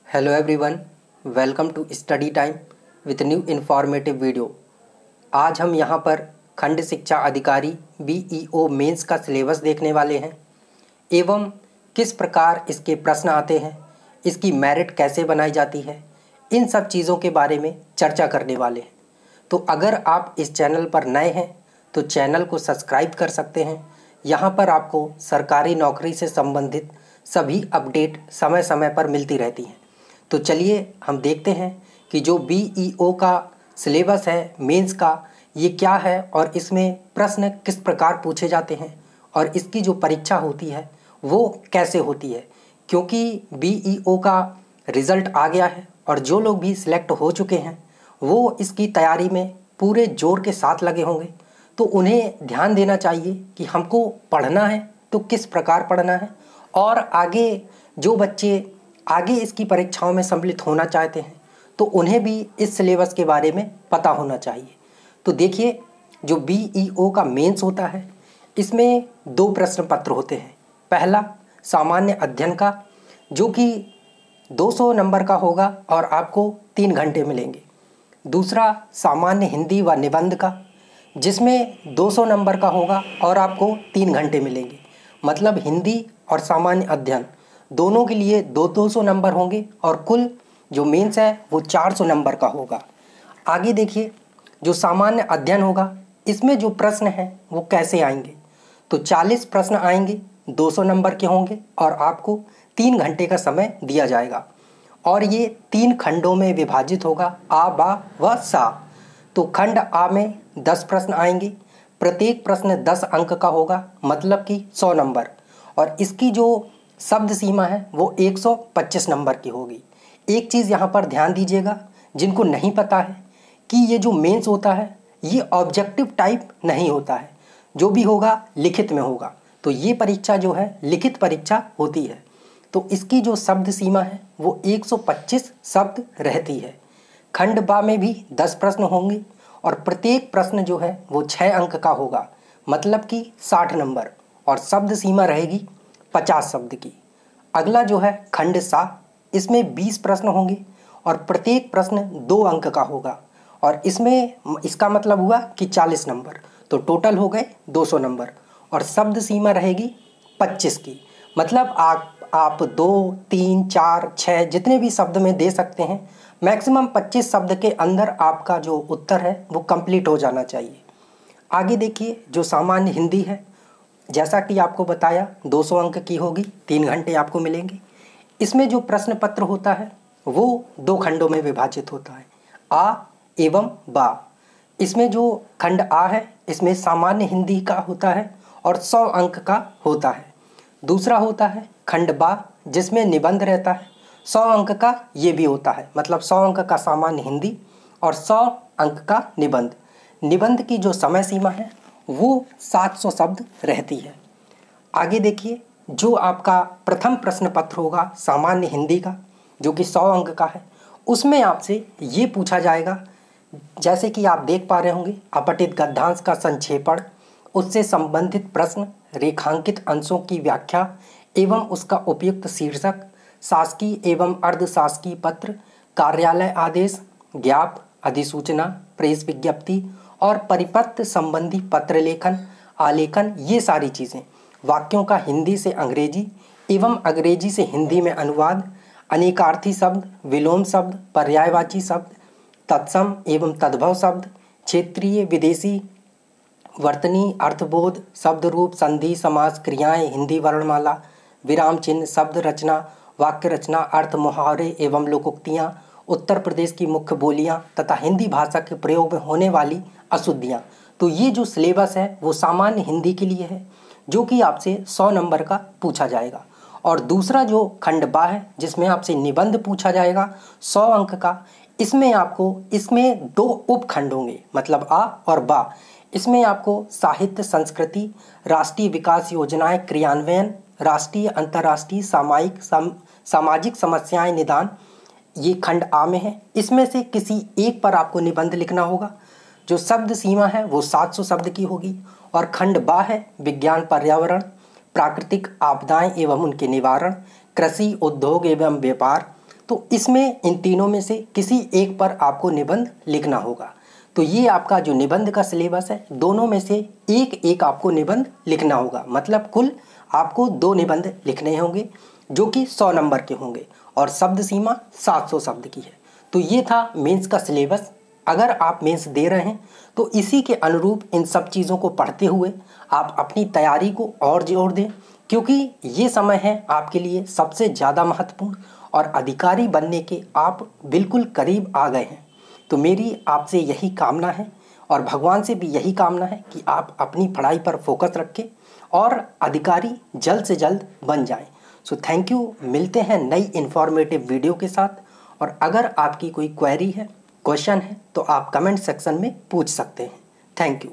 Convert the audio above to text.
Hello everyone, welcome to study time with new informative video. आज हम यहाँ पर खंड शिक्षा अधिकारी बीईओ मेंस का सिलेबस देखने वाले हैं एवं किस प्रकार इसके प्रश्न आते हैं, इसकी मेरिट कैसे बनाई जाती है, इन सब चीज़ों के बारे में चर्चा करने वाले हैं। तो अगर आप इस चैनल पर नए हैं तो चैनल को सब्सक्राइब कर सकते हैं। यहाँ पर आपको सरकारी नौकरी से संबंधित सभी अपडेट समय समय पर मिलती रहती हैं। तो चलिए हम देखते हैं कि जो बीईओ का सिलेबस है मेंस का, ये क्या है और इसमें प्रश्न किस प्रकार पूछे जाते हैं और इसकी जो परीक्षा होती है वो कैसे होती है। क्योंकि बीईओ का रिज़ल्ट आ गया है और जो लोग भी सिलेक्ट हो चुके हैं वो इसकी तैयारी में पूरे जोर के साथ लगे होंगे। तो उन्हें ध्यान देना चाहिए कि हमको पढ़ना है तो किस प्रकार पढ़ना है, और आगे जो बच्चे आगे इसकी परीक्षाओं में सम्मिलित होना चाहते हैं तो उन्हें भी इस सिलेबस के बारे में पता होना चाहिए। तो देखिए, जो बीईओ का मेंस होता है इसमें 2 प्रश्न पत्र होते हैं। पहला सामान्य अध्ययन का, जो कि 200 नंबर का होगा और आपको 3 घंटे मिलेंगे। दूसरा सामान्य हिंदी व निबंध का, जिसमें 200 नंबर का होगा और आपको 3 घंटे मिलेंगे। मतलब हिंदी और सामान्य अध्ययन दोनों के लिए 200 नंबर होंगे और कुल जो मेंस है वो 400 नंबर का होगा। आगे देखिए, जो सामान्य अध्ययन होगा इसमें जो प्रश्न हैं वो कैसे आएंगे। तो 40 प्रश्न आएंगे, 200 नंबर के होंगे और आपको 3 घंटे का समय दिया जाएगा और ये 3 खंडों में विभाजित होगा, आ, बा व सा। तो खंड आ में 10 प्रश्न आएंगे, प्रत्येक प्रश्न 10 अंक का होगा, मतलब कि 100 नंबर, और इसकी जो शब्द सीमा है वो 125 नंबर की होगी। एक चीज़ यहाँ पर ध्यान दीजिएगा, जिनको नहीं पता है कि ये जो मेंस होता है ये ऑब्जेक्टिव टाइप नहीं होता है, जो भी होगा लिखित में होगा। तो ये परीक्षा जो है लिखित परीक्षा होती है। तो इसकी जो शब्द सीमा है वो 125 शब्द रहती है। खंड बा में भी 10 प्रश्न होंगे और प्रत्येक प्रश्न जो है वो 6 अंक का होगा, मतलब कि 60 नंबर, और शब्द सीमा रहेगी 50 शब्द की। अगला जो है खंड सा, इसमें 20 प्रश्न होंगे और प्रत्येक प्रश्न 2 अंक का होगा, और इसमें इसका मतलब हुआ कि 40 नंबर, तो टोटल हो गए 200 नंबर, और शब्द सीमा रहेगी 25 की। मतलब आप 2, 3, 4, 6 जितने भी शब्द में दे सकते हैं। मैक्सिमम 25 शब्द के अंदर आपका जो उत्तर है वो कंप्लीट हो जाना चाहिए। आगे देखिए, जो सामान्य हिंदी है, जैसा कि आपको बताया 200 अंक की होगी, 3 घंटे आपको मिलेंगे। इसमें जो प्रश्न पत्र होता है वो 2 खंडों में विभाजित होता है, आ एवं बा। इसमें जो खंड आ है इसमें सामान्य हिंदी का होता है और 100 अंक का होता है। दूसरा होता है खंड बा, जिसमें निबंध रहता है, 100 अंक का ये भी होता है, मतलब 100 अंक का सामान्य हिंदी और 100 अंक का निबंध। निबंध की जो समय सीमा है वो 700 शब्द रहती है। आगे देखिए, जो आपका प्रथम प्रश्न पत्र होगा सामान्य हिंदी का, जो कि 100 अंक का है, उसमें आपसे ये पूछा जाएगा, जैसे कि आप देख पा रहे होंगे, अपठित गद्यांश का संक्षेपण, उससे संबंधित प्रश्न, रेखांकित अंशों की व्याख्या एवं उसका उपयुक्त शीर्षक, शासकीय एवं अर्धशासकीय पत्र, कार्यालय आदेश, ज्ञाप, अधिसूचना, प्रेस विज्ञप्ति और परिपत्र संबंधी पत्र लेखन, आलेखन, ये सारी चीज़ें, वाक्यों का हिंदी से अंग्रेजी एवं अंग्रेजी से हिंदी में अनुवाद, अनेकार्थी शब्द, विलोम शब्द, पर्यायवाची शब्द, तत्सम एवं तद्भव शब्द, क्षेत्रीय, विदेशी, वर्तनी, अर्थबोध, शब्द रूप, संधि, समास, क्रियाएं, हिंदी वर्णमाला, विराम चिन्ह, शब्द रचना, वाक्य रचना, अर्थ, मुहावरे एवं लोकोक्तियाँ, उत्तर प्रदेश की मुख्य बोलियां तथा हिंदी भाषा के प्रयोग में होने वाली अशुद्धियाँ। तो ये जो सिलेबस है वो सामान्य हिंदी के लिए है, जो कि आपसे 100 नंबर का पूछा जाएगा। और दूसरा जो खंड बा है, जिसमें आपसे निबंध पूछा जाएगा 100 अंक का, इसमें 2 उपखंड होंगे, मतलब आ और बा। इसमें आपको साहित्य, संस्कृति, राष्ट्रीय विकास योजनाएं क्रियान्वयन, राष्ट्रीय अंतर्राष्ट्रीय सामाजिक समस्याएं निदान, ये खंड आ में है। इसमें से किसी एक पर आपको निबंध लिखना होगा। जो शब्द सीमा है वो 700 शब्द की होगी। और खंड बा है विज्ञान पर्यावरण, प्राकृतिक आपदाएं एवं उनके निवारण, कृषि, उद्योग एवं व्यापार, तो इसमें इन तीनों में से किसी एक पर आपको निबंध लिखना होगा। तो ये आपका जो निबंध का सिलेबस है, दोनों में से एक एक आपको निबंध लिखना होगा। मतलब कुल आपको 2 निबंध लिखने होंगे जो कि 100 नंबर के होंगे और शब्द सीमा 700 शब्द की है। तो ये था मेंस का सिलेबस। अगर आप मेंस दे रहे हैं तो इसी के अनुरूप इन सब चीज़ों को पढ़ते हुए आप अपनी तैयारी को और जोर दें, क्योंकि ये समय है आपके लिए सबसे ज़्यादा महत्वपूर्ण और अधिकारी बनने के आप बिल्कुल करीब आ गए हैं। तो मेरी आपसे यही कामना है और भगवान से भी यही कामना है कि आप अपनी पढ़ाई पर फोकस रखें और अधिकारी जल्द से जल्द बन जाएं। So thank you. मिलते हैं नई इन्फॉर्मेटिव वीडियो के साथ। और अगर आपकी कोई क्वेरी है, क्वेश्चन है, तो आप कमेंट सेक्शन में पूछ सकते हैं। Thank you.